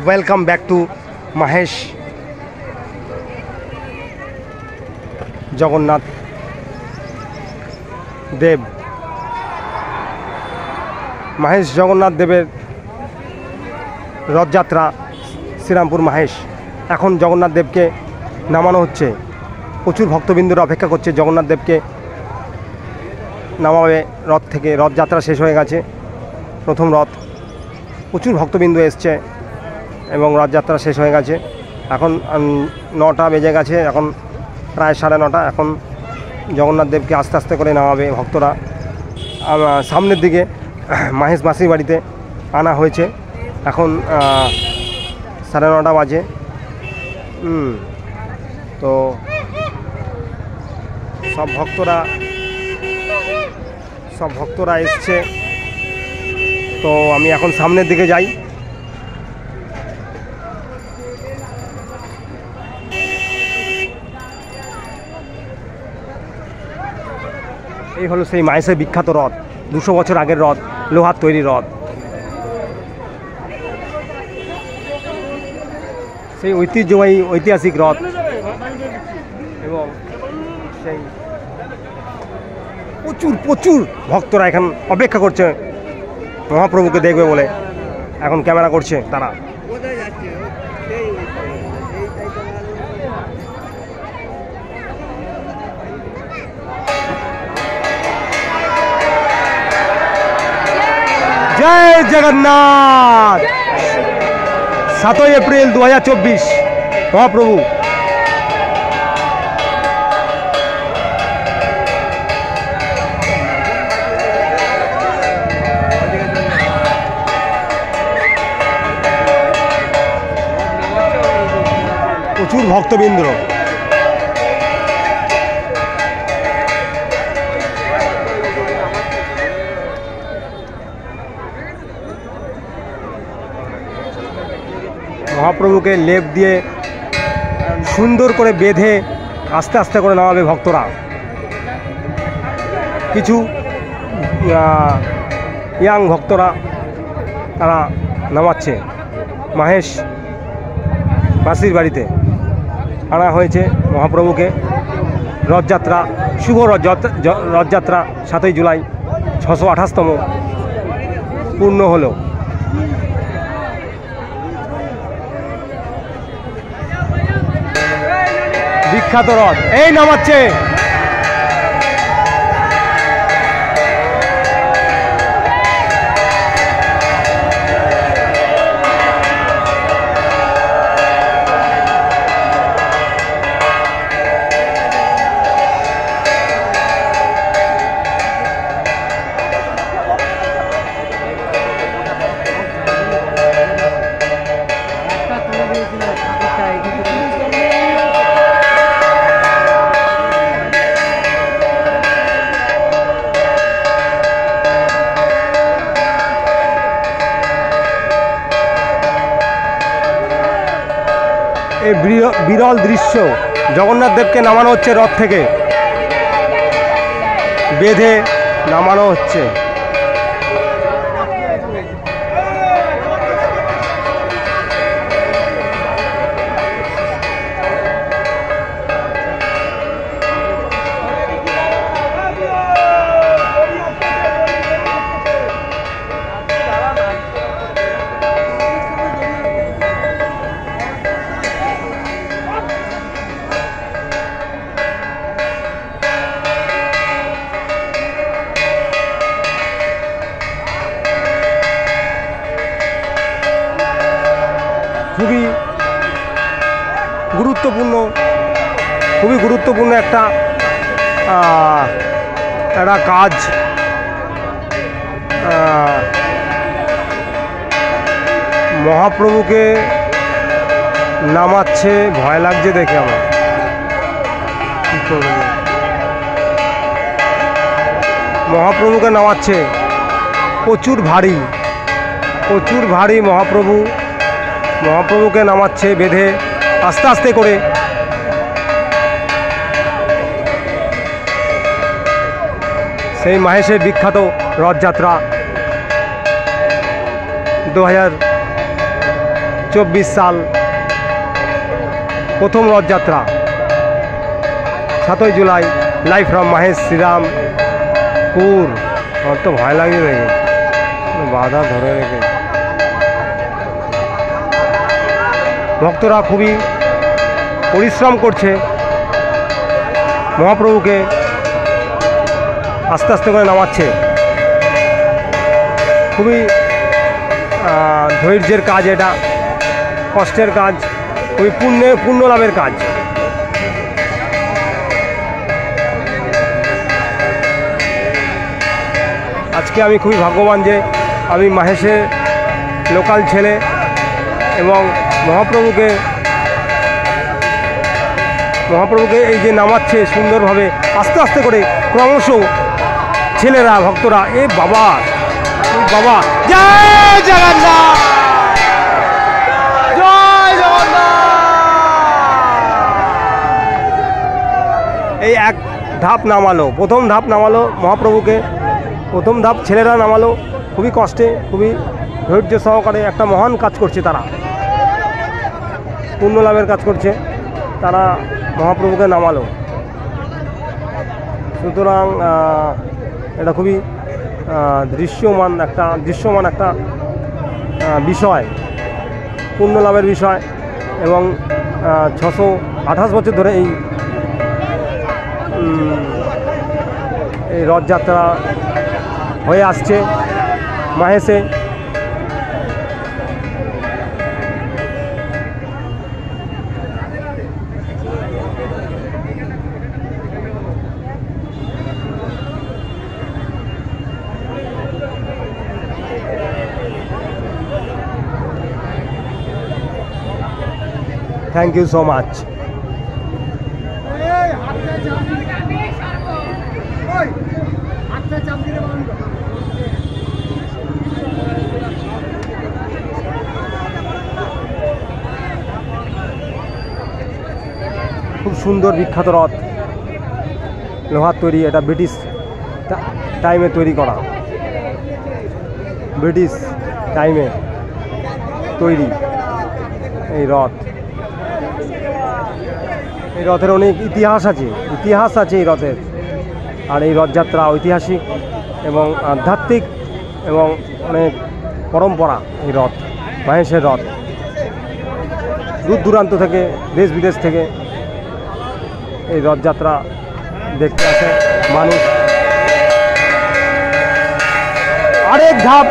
welcome back to Mahesh Jagannath Dev Mahesh Jagannath Dever Rathyatra Serampore Mahesh. এখন জগন্নাথ দেবকে নামানো হচ্ছে, প্রচুর ভক্তবৃন্দরা অপেক্ষা করছে জগন্নাথ দেবকে নামাবে রথ থেকে। রথযাত্রা শেষ হয়ে গেছে, প্রথম রথ, প্রচুর ভক্তবৃন্দ এসছে এবং রথযাত্রা শেষ হয়ে গেছে। এখন 9টা বেজে গেছে, এখন প্রায় 9:30। এখন জগন্নাথ দেবকে আস্তে আস্তে করে নামাবে ভক্তরা। সামনের দিকে মাহেশ মাসির বাড়িতে আনা হয়েছে। এখন 9:30 বাজে। তো সব ভক্তরা এসছে। তো আমি এখন সামনের দিকে যাই। এই হলো সেই মাহেশের বিখ্যাত রথ, 200 বছর আগের রথ, লোহার তৈরি রথ। সেই ঐতিহ্যবাহী ঐতিহাসিক রথ এবং সেই প্রচুর ভক্তরা এখন অপেক্ষা করছে মহাপ্রভুকে দেখবে বলে। এখন ক্যামেরা করছে তারা। জয় জগন্নাথ। 7 এপ্রিল 2024 মহাপ্রভু। প্রচুর ভক্তবৃন্দ। মহাপ্রভুকে লেপ দিয়ে সুন্দর করে বেঁধে আস্তে আস্তে করে নামাবে ভক্তরা। কিছু ইয়াং ভক্তরা তারা নামাচ্ছে। মাহেশ মাসির বাড়িতে আনা হয়েছে মহাপ্রভুকে। রথযাত্রা, শুভ রথযাত্রা 7ই জুলাই 628তম পূর্ণ হলো। বিখ্যাত রথ এই নামাচ্ছে। এই বিরল দৃশ্য, জগন্নাথ দেবকে নামানো হচ্ছে রথ থেকে, বেঁধে নামানো হচ্ছে। খুবই গুরুত্বপূর্ণ একটা কাজ। মহাপ্রভুকে নামাচ্ছে, ভয় লাগছে দেখে আমার। মহাপ্রভুকে নামাচ্ছে, প্রচুর ভারী মহাপ্রভুকে নামাচ্ছে বেঁধে আস্তে আস্তে করে। সেই মাহেশের বিখ্যাত রথযাত্রা 2024 সাল প্রথম রথযাত্রা 7ই জুলাই লাইভ ফ্রম মাহেশ শ্রীরামপুর। আমার তো ভয় লাগে দেখে, বাধা ধরে রেখে। ভক্তরা খুবই পরিশ্রম করছে মহাপ্রভুকে আস্তে আস্তে করে নামাচ্ছে। খুবই ধৈর্যের কাজ, এটা কষ্টের কাজ, খুবই পুণ্য লাভের কাজ। আজকে আমি খুবই ভাগ্যবান যে আমি মাহেশের লোকাল ছেলে এবং মহাপ্রভুকে এই যে নামাচ্ছে সুন্দরভাবে আস্তে আস্তে করে ক্রমশ ছেলেরা ভক্তরা এ বাবা জয় জগন্নাথ, জয় জগন্নাথ। এই এক ধাপ নামালো, প্রথম ধাপ নামালো মহাপ্রভুকে, প্রথম ধাপ ছেলেরা নামালো খুবই কষ্টে, খুবই ধৈর্য সহকারে। একটা মহান কাজ করছে তারা, পুণ্য লাভের কাজ করছে তারা, মহাপ্রভুকে নামালো। সুতরাং এটা খুবই দৃশ্যমান একটা বিষয়, পুণ্য লাভের বিষয়। এবং 628 বছর ধরে এই রথযাত্রা হয়ে আসছে মাহেশে। Thank you so much. খুব সুন্দর বিখ্যাত রথ, লোহার তৈরি। এটা ব্রিটিশ টাইমে তৈরি করা, ব্রিটিশ টাইমে তৈরি এই রথ। এই রথের অনেক ইতিহাস আছে এই রথের। আর এই রথযাত্রা ঐতিহাসিক এবং আধ্যাত্মিক এবং অনেক পরম্পরা। এই রথ, মাহেশের রথ, দূর দূরান্ত থেকে, দেশ বিদেশ থেকে এই রথযাত্রা দেখতে আসে মানুষ। আরেক ধাপ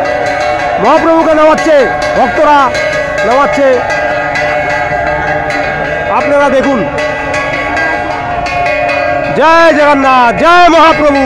মহাপ্রভুকে নামাচ্ছে, ভক্তরা নামাচ্ছে, আপনারা দেখুন। জয় জগন্নাথ, জয় মহাপ্রভু।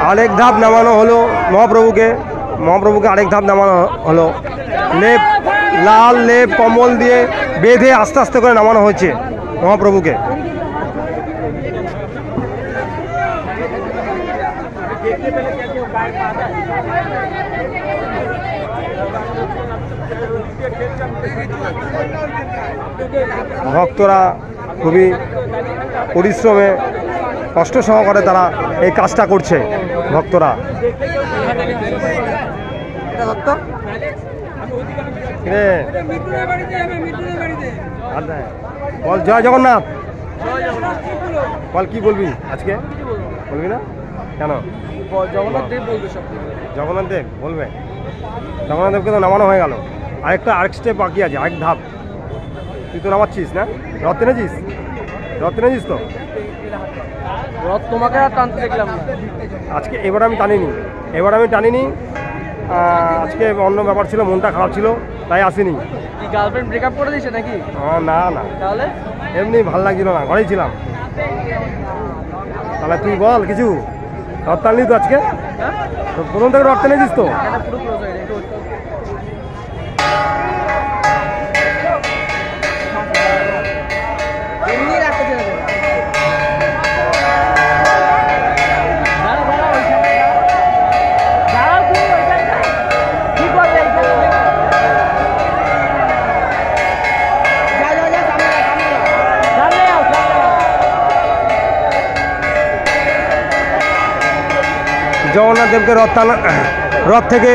আরেক ধাপ নামানো হলো মহাপ্রভুকে আরেক ধাপ নামানো হলো। লেপ, লাল লেপ কম্বল দিয়ে বেঁধে আস্তে আস্তে করে নামানো হয়েছে মহাপ্রভুকে। ভক্তরা খুবই পরিশ্রমে কষ্ট সহকারে তারা এই কাজটা করছে ভক্তরা। বল জয় জগন্নাথ, বল কি বলবি আজকে? বলবি না কেন? জগন্নাথ দেব বলবে সব। জগন্নাথ দেব বলবে? জগন্নাথ দেবকে তো নামানো হয়ে গেল, আরেক স্টেপ বাকি আছে, আরেক ধাপ। তুই তো নামাচ্ছিস না? রথ টেনেছিস? রথ টেনেছিস তো? রথ তোমাকে আর টানতে দেখলাম না আজকে। এবার আমি টানিনি। আজকে অন্য ব্যাপার ছিল, মনটা খারাপ ছিল, তাই আসিনি। কি গার্লফ্রেন্ড ব্রেকআপ করে দিয়েছে নাকি? না না, তাহলে এমনি ভাল লাগছিল না, ঘরেই ছিলাম। তাহলে তুই বল কিছু। রথ টানলি তো আজকে? হ্যাঁ, প্রথম থেকে রথ টেনেছিস তো? এটা পুরো ক্লোজ হয়ে গেছে। এমনি রাখতে ছিল জগন্নাথ দেবকে রথ থেকে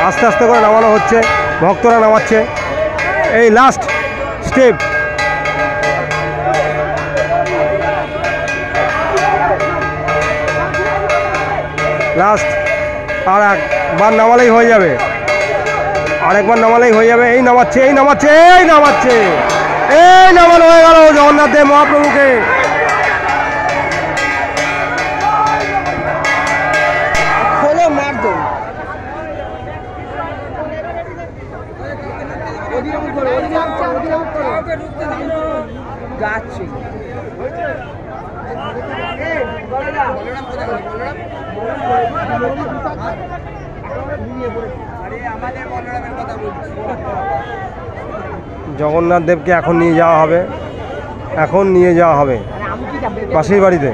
আস্তে আস্তে করে নামানো হচ্ছে, ভক্তরা নামাচ্ছে। এই লাস্ট স্টেপ। লাস্ট আর একবার নামালেই হয়ে যাবে, আরেকবার নামালেই হয়ে যাবে। এই নামাচ্ছে নামানো হয়ে গেল জগন্নাথ দেব মহাপ্রভুকে। জগন্নাথ দেবকে এখন নিয়ে যাওয়া হবে মাসির বাড়িতে।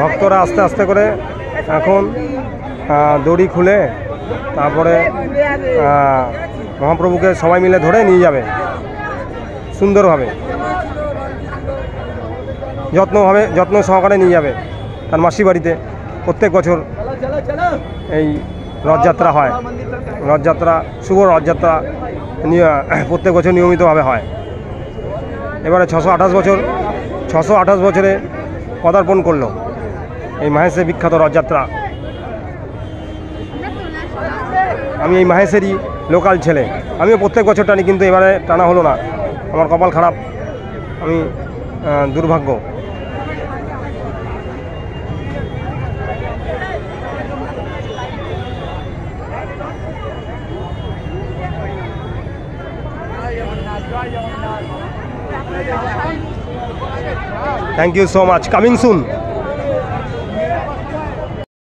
ভক্তরা আস্তে আস্তে করে এখন দড়ি খুলে তারপরে মহাপ্রভুকে সবাই মিলে ধরে নিয়ে যাবে সুন্দরভাবে, যত্ন সহকারে নিয়ে যাবে তার মাসির বাড়িতে। প্রত্যেক বছর এই রথযাত্রা হয়, শুভ রথযাত্রা প্রত্যেক বছর নিয়মিতভাবে হয়। এবারে 628 বছরে পদার্পণ করলো এই মাহেশের বিখ্যাত রথযাত্রা। আমি এই মাহেশেরই লোকাল ছেলে, আমিও প্রত্যেক বছর টানি, কিন্তু এবারে টানা হলো না, আমার কপাল খারাপ, আমি দুর্ভাগ্য। Thank you so much. Coming soon.